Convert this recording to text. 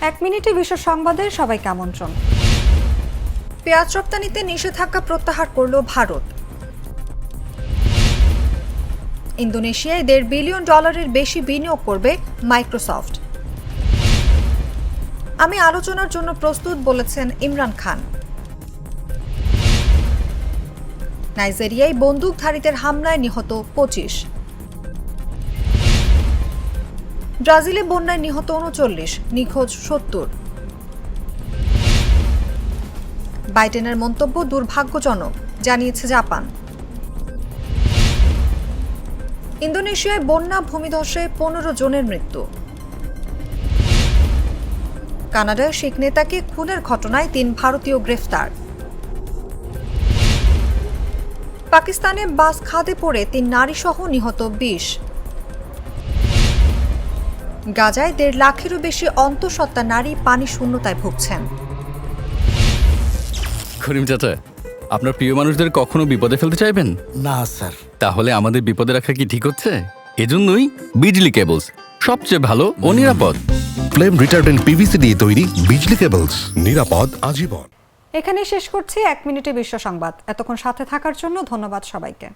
এক মিনিটে বিশ্ব সংবাদে সবাইকে আমন্ত্রণ। পেঁয়াজ রপ্তানিতে নিষেধাজ্ঞা প্রত্যাহার করল ভারত। ইন্দোনেশিয়ায় $1.5 বিলিয়ন বেশি বিনিয়োগ করবে মাইক্রোসফট। আমি আলোচনার জন্য প্রস্তুত বলেছেন ইমরান খান। নাইজেরিয়ায় বন্দুকধারীদের হামলায় নিহত 25। ব্রাজিলে বন্যায় নিহত 39, নিখোঁজ 70। বাইডেনের মন্তব্য দুর্ভাগ্যজনক, জানিয়েছে জাপান। ইন্দোনেশিয়ায় বন্যা ভূমিধসে 15 জনের মৃত্যু। কানাডায় শিখ নেতাকে খুনের ঘটনায় 3 ভারতীয় গ্রেফতার। পাকিস্তানে বাস খাদে পড়ে 3 নারীসহ নিহত 20। গাজায় 1.5 লাখেরও বেশি অন্তঃসত্ত্বা নারী পানি শূন্যতায় ভুগছেন। করিম চাচা, আপনার প্রিয় মানুষদের কখনো বিপদে ফেলতে চাইবেন না স্যার। তাহলে আমাদের বিপদে রাখা কি ঠিক হচ্ছে? এজন্যই বিজলি কেবলস সবচেয়ে ভালো ও নিরাপদ। ফ্লেম রিটার্ডেন্ট পিভিসি দিয়ে তৈরি বিজলি কেবলস, নিরাপদ আজীবন। এখানে শেষ করছি এক মিনিটে বিশ্ব সংবাদ। এতক্ষণ সাথে থাকার জন্য ধন্যবাদ সবাইকে।